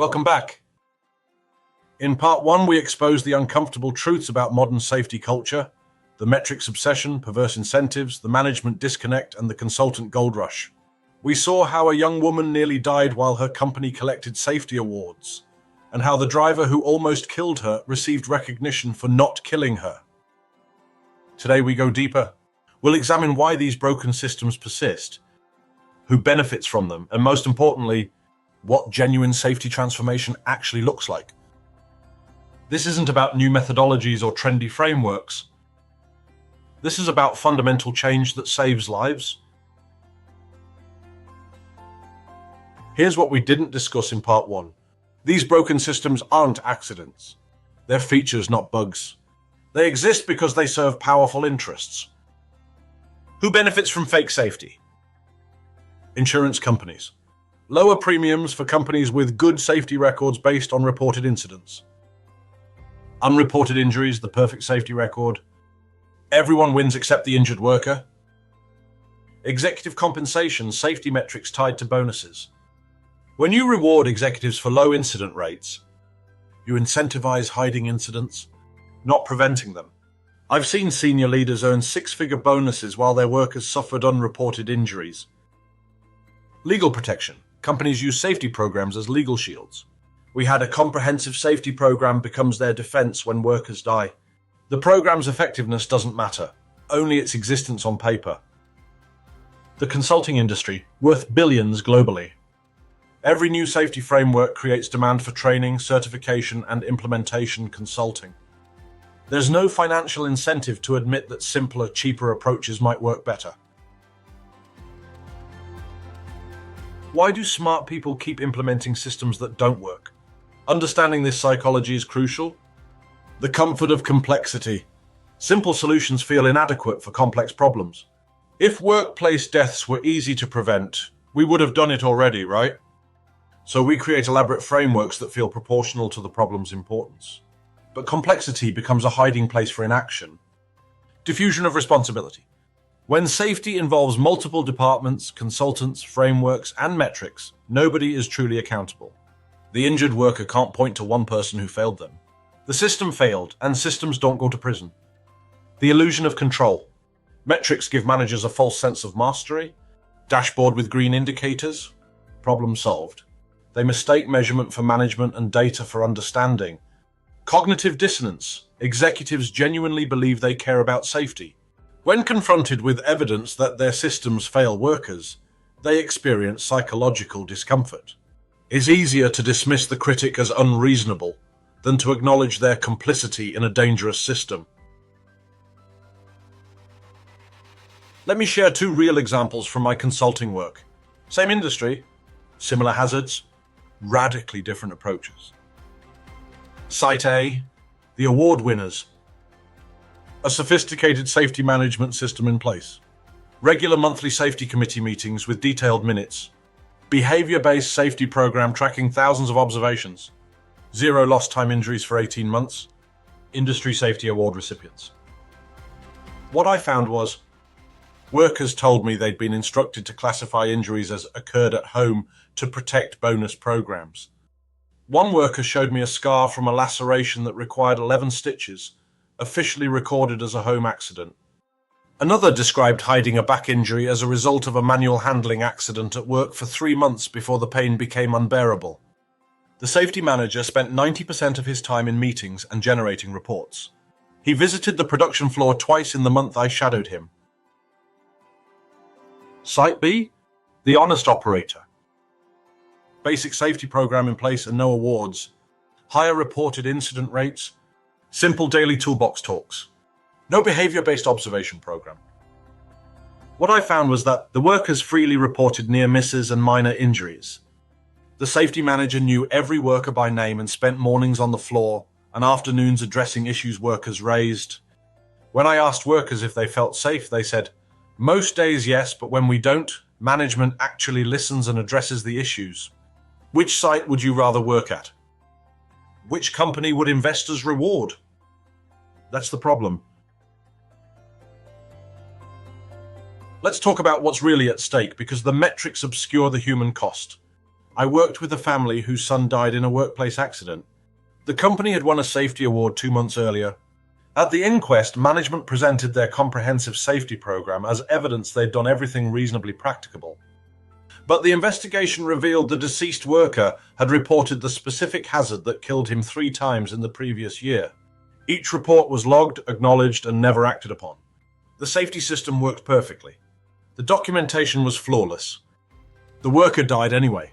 Welcome back. In part one, we exposed the uncomfortable truths about modern safety culture, the metrics obsession, perverse incentives, the management disconnect, and the consultant gold rush. We saw how a young woman nearly died while her company collected safety awards, and how the driver who almost killed her received recognition for not killing her. Today we go deeper. We'll examine why these broken systems persist, who benefits from them, and most importantly, what genuine safety transformation actually looks like. This isn't about new methodologies or trendy frameworks. This is about fundamental change that saves lives. Here's what we didn't discuss in part one. These broken systems aren't accidents. They're features, not bugs. They exist because they serve powerful interests. Who benefits from fake safety? Insurance companies. Lower premiums for companies with good safety records based on reported incidents. Unreported injuries, the perfect safety record. Everyone wins except the injured worker. Executive compensation, safety metrics tied to bonuses. When you reward executives for low incident rates, you incentivize hiding incidents, not preventing them. I've seen senior leaders earn six-figure bonuses while their workers suffered unreported injuries. Legal protection. Companies use safety programs as legal shields. We had a comprehensive safety program becomes their defense when workers die. The program's effectiveness doesn't matter, only its existence on paper. The consulting industry, worth billions globally. Every new safety framework creates demand for training, certification, and implementation consulting. There's no financial incentive to admit that simpler, cheaper approaches might work better. Why do smart people keep implementing systems that don't work? Understanding this psychology is crucial. The comfort of complexity. Simple solutions feel inadequate for complex problems. If workplace deaths were easy to prevent, we would have done it already, right? So we create elaborate frameworks that feel proportional to the problem's importance. But complexity becomes a hiding place for inaction. Diffusion of responsibility. When safety involves multiple departments, consultants, frameworks, and metrics, nobody is truly accountable. The injured worker can't point to one person who failed them. The system failed, and systems don't go to prison. The illusion of control. Metrics give managers a false sense of mastery. Dashboard with green indicators. Problem solved. They mistake measurement for management and data for understanding. Cognitive dissonance. Executives genuinely believe they care about safety. When confronted with evidence that their systems fail workers, they experience psychological discomfort. It's easier to dismiss the critic as unreasonable than to acknowledge their complicity in a dangerous system. Let me share two real examples from my consulting work. Same industry, similar hazards, radically different approaches. Site A, the award winners. A sophisticated safety management system in place. Regular monthly safety committee meetings with detailed minutes. Behavior-based safety program tracking thousands of observations. Zero lost time injuries for 18 months. Industry Safety Award recipients. What I found was, workers told me they'd been instructed to classify injuries as occurred at home to protect bonus programs. One worker showed me a scar from a laceration that required 11 stitches, officially recorded as a home accident. Another described hiding a back injury as a result of a manual handling accident at work for 3 months before the pain became unbearable. The safety manager spent 90% of his time in meetings and generating reports. He visited the production floor twice in the month I shadowed him. Site B, the honest operator. Basic safety program in place and no awards. Higher reported incident rates. Simple daily toolbox talks. No behavior-based observation program. What I found was that the workers freely reported near misses and minor injuries. The safety manager knew every worker by name and spent mornings on the floor and afternoons addressing issues workers raised. When I asked workers if they felt safe, they said, "Most days, yes, but when we don't, management actually listens and addresses the issues." Which site would you rather work at? Which company would investors reward? That's the problem. Let's talk about what's really at stake, because the metrics obscure the human cost. I worked with a family whose son died in a workplace accident. The company had won a safety award 2 months earlier. At the inquest, management presented their comprehensive safety program as evidence they'd done everything reasonably practicable. But the investigation revealed the deceased worker had reported the specific hazard that killed him 3 times in the previous year. Each report was logged, acknowledged, and never acted upon. The safety system worked perfectly. The documentation was flawless. The worker died anyway.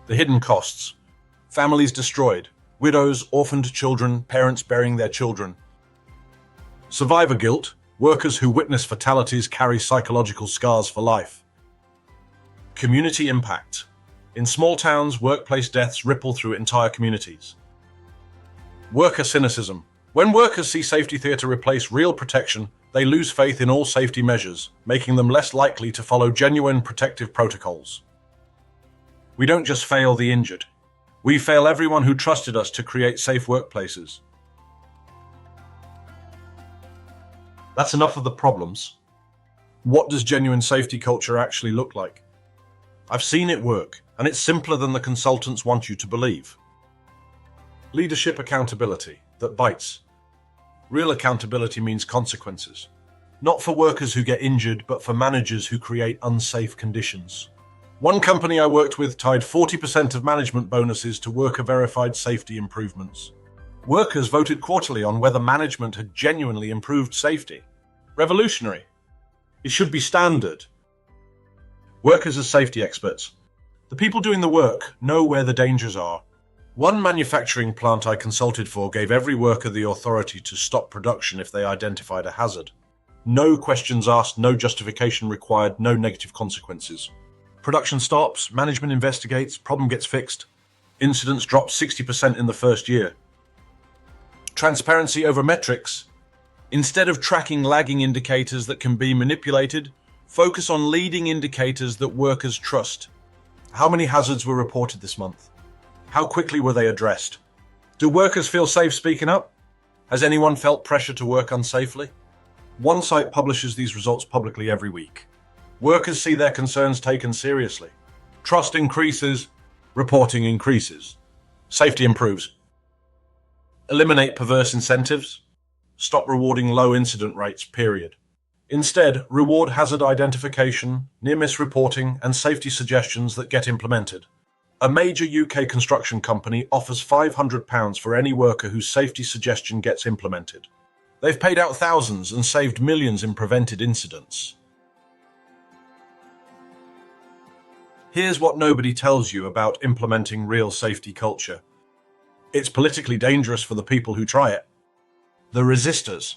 The hidden costs. Families destroyed. Widows, orphaned children, parents burying their children. Survivor guilt. Workers who witness fatalities carry psychological scars for life. Community impact. In small towns, workplace deaths ripple through entire communities. Worker cynicism. When workers see safety theatre replace real protection, they lose faith in all safety measures, making them less likely to follow genuine protective protocols. We don't just fail the injured. We fail everyone who trusted us to create safe workplaces. That's enough of the problems. What does genuine safety culture actually look like? I've seen it work, and it's simpler than the consultants want you to believe. Leadership accountability that bites. Real accountability means consequences. Not for workers who get injured, but for managers who create unsafe conditions. One company I worked with tied 40% of management bonuses to worker-verified safety improvements. Workers voted quarterly on whether management had genuinely improved safety. Revolutionary. It should be standard. Workers as safety experts. The people doing the work know where the dangers are. One manufacturing plant I consulted for gave every worker the authority to stop production if they identified a hazard. No questions asked, no justification required, no negative consequences. Production stops, management investigates, problem gets fixed. Incidents drop 60% in the first year. Transparency over metrics. Instead of tracking lagging indicators that can be manipulated, focus on leading indicators that workers trust. How many hazards were reported this month? How quickly were they addressed? Do workers feel safe speaking up? Has anyone felt pressure to work unsafely? One site publishes these results publicly every week. Workers see their concerns taken seriously. Trust increases, reporting increases. Safety improves. Eliminate perverse incentives. Stop rewarding low incident rates, period. Instead, reward hazard identification, near-miss reporting, and safety suggestions that get implemented. A major UK construction company offers £500 for any worker whose safety suggestion gets implemented. They've paid out thousands and saved millions in prevented incidents. Here's what nobody tells you about implementing real safety culture. It's politically dangerous for the people who try it. The resistors.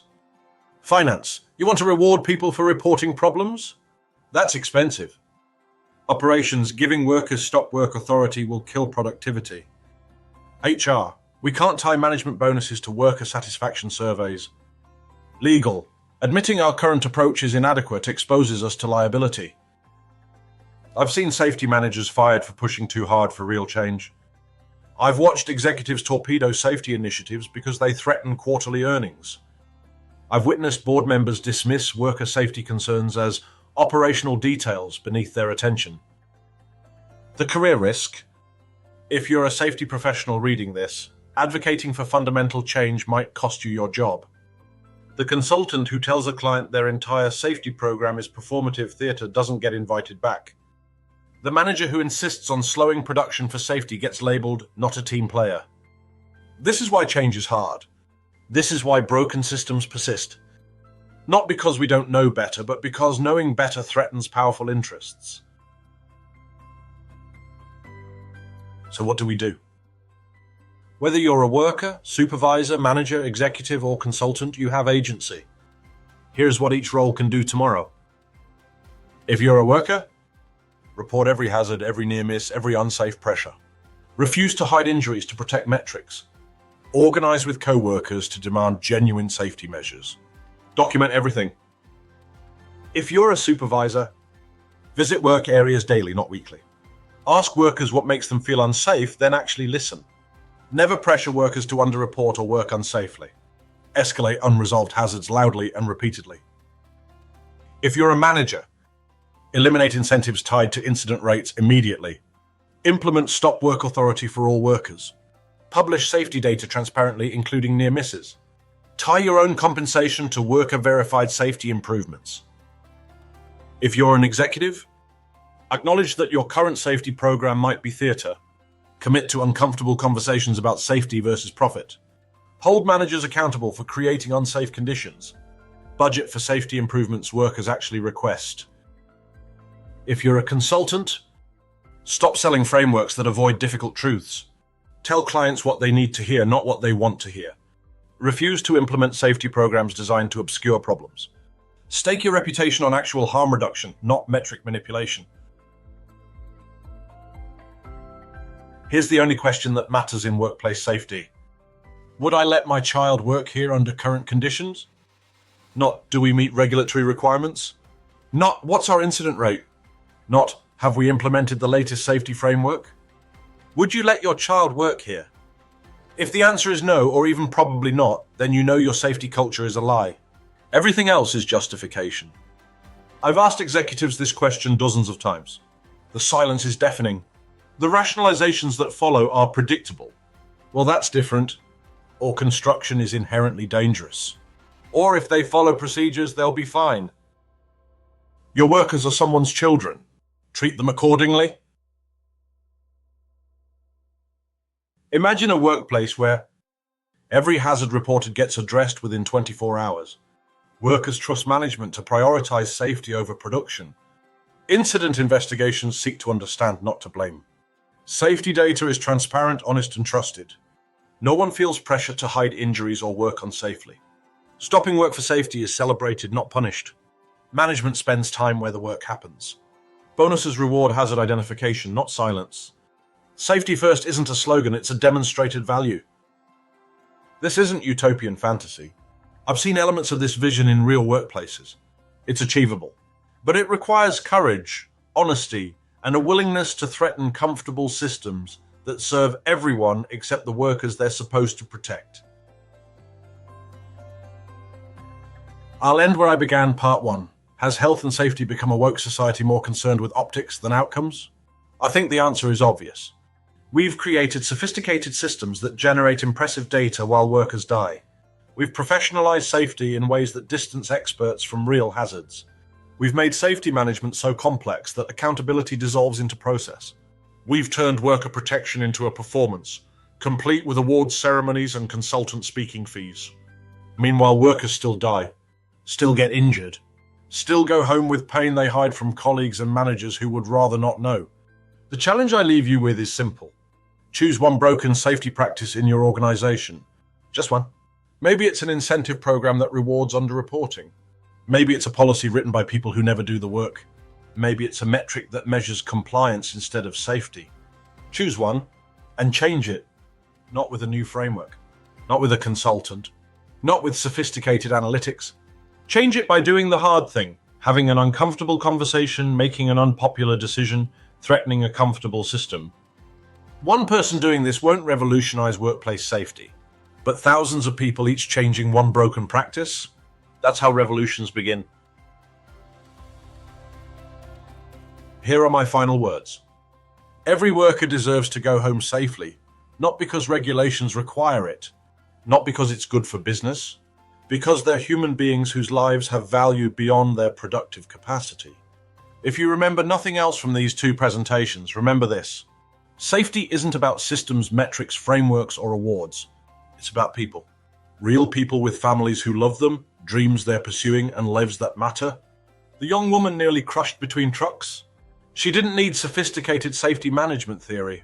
Finance. You want to reward people for reporting problems? That's expensive. Operations. Giving workers stop work authority will kill productivity. HR. We can't tie management bonuses to worker satisfaction surveys. Legal. Admitting our current approach is inadequate exposes us to liability. I've seen safety managers fired for pushing too hard for real change. I've watched executives torpedo safety initiatives because they threaten quarterly earnings. I've witnessed board members dismiss worker safety concerns as operational details beneath their attention. The career risk. If you're a safety professional reading this, advocating for fundamental change might cost you your job. The consultant who tells a client their entire safety program is performative theatre doesn't get invited back. The manager who insists on slowing production for safety gets labelled not a team player. This is why change is hard. This is why broken systems persist. Not because we don't know better, but because knowing better threatens powerful interests. So what do we do? Whether you're a worker, supervisor, manager, executive, or consultant, you have agency. Here's what each role can do tomorrow. If you're a worker, report every hazard, every near miss, every unsafe pressure. Refuse to hide injuries to protect metrics. Organize with co-workers to demand genuine safety measures. Document everything. If you're a supervisor, visit work areas daily, not weekly. Ask workers what makes them feel unsafe, then actually listen. Never pressure workers to underreport or work unsafely. Escalate unresolved hazards loudly and repeatedly. If you're a manager, eliminate incentives tied to incident rates immediately. Implement stop work authority for all workers. Publish safety data transparently, including near misses. Tie your own compensation to worker-verified safety improvements. If you're an executive, acknowledge that your current safety program might be theatre. Commit to uncomfortable conversations about safety versus profit. Hold managers accountable for creating unsafe conditions. Budget for safety improvements workers actually request. If you're a consultant, stop selling frameworks that avoid difficult truths. Tell clients what they need to hear, not what they want to hear. Refuse to implement safety programs designed to obscure problems. Stake your reputation on actual harm reduction, not metric manipulation. Here's the only question that matters in workplace safety. Would I let my child work here under current conditions? Not, do we meet regulatory requirements? Not, what's our incident rate? Not, have we implemented the latest safety framework? Would you let your child work here? If the answer is no, or even probably not, then you know your safety culture is a lie. Everything else is justification. I've asked executives this question dozens of times. The silence is deafening. The rationalizations that follow are predictable. Well, that's different. Or construction is inherently dangerous. Or if they follow procedures, they'll be fine. Your workers are someone's children. Treat them accordingly. Imagine a workplace where every hazard reported gets addressed within 24 hours. Workers trust management to prioritize safety over production. Incident investigations seek to understand, not to blame. Safety data is transparent, honest, and trusted. No one feels pressure to hide injuries or work unsafely. Stopping work for safety is celebrated, not punished. Management spends time where the work happens. Bonuses reward hazard identification, not silence. Safety first isn't a slogan, it's a demonstrated value. This isn't utopian fantasy. I've seen elements of this vision in real workplaces. It's achievable. But it requires courage, honesty, and a willingness to threaten comfortable systems that serve everyone except the workers they're supposed to protect. I'll end where I began part 1. Has health and safety become a woke society more concerned with optics than outcomes? I think the answer is obvious. We've created sophisticated systems that generate impressive data while workers die. We've professionalized safety in ways that distance experts from real hazards. We've made safety management so complex that accountability dissolves into process. We've turned worker protection into a performance, complete with awards ceremonies and consultant speaking fees. Meanwhile, workers still die, still get injured, still go home with pain they hide from colleagues and managers who would rather not know. The challenge I leave you with is simple. Choose one broken safety practice in your organization. Just one. Maybe it's an incentive program that rewards underreporting. Maybe it's a policy written by people who never do the work. Maybe it's a metric that measures compliance instead of safety. Choose one and change it. Not with a new framework, not with a consultant, not with sophisticated analytics. Change it by doing the hard thing, having an uncomfortable conversation, making an unpopular decision, threatening a comfortable system. One person doing this won't revolutionize workplace safety, but thousands of people each changing one broken practice, that's how revolutions begin. Here are my final words. Every worker deserves to go home safely, not because regulations require it, not because it's good for business, because they're human beings whose lives have value beyond their productive capacity. If you remember nothing else from these 2 presentations, remember this. Safety isn't about systems, metrics, frameworks, or awards. It's about people. Real people with families who love them, dreams they're pursuing, and lives that matter. The young woman nearly crushed between trucks. She didn't need sophisticated safety management theory.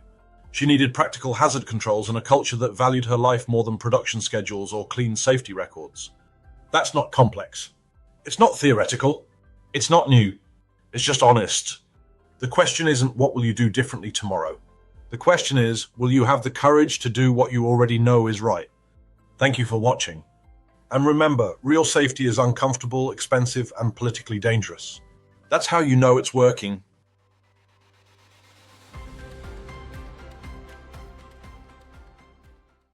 She needed practical hazard controls and a culture that valued her life more than production schedules or clean safety records. That's not complex. It's not theoretical. It's not new. It's just honest. The question isn't what will you do differently tomorrow. The question is, will you have the courage to do what you already know is right? Thank you for watching. And remember, real safety is uncomfortable, expensive, and politically dangerous. That's how you know it's working.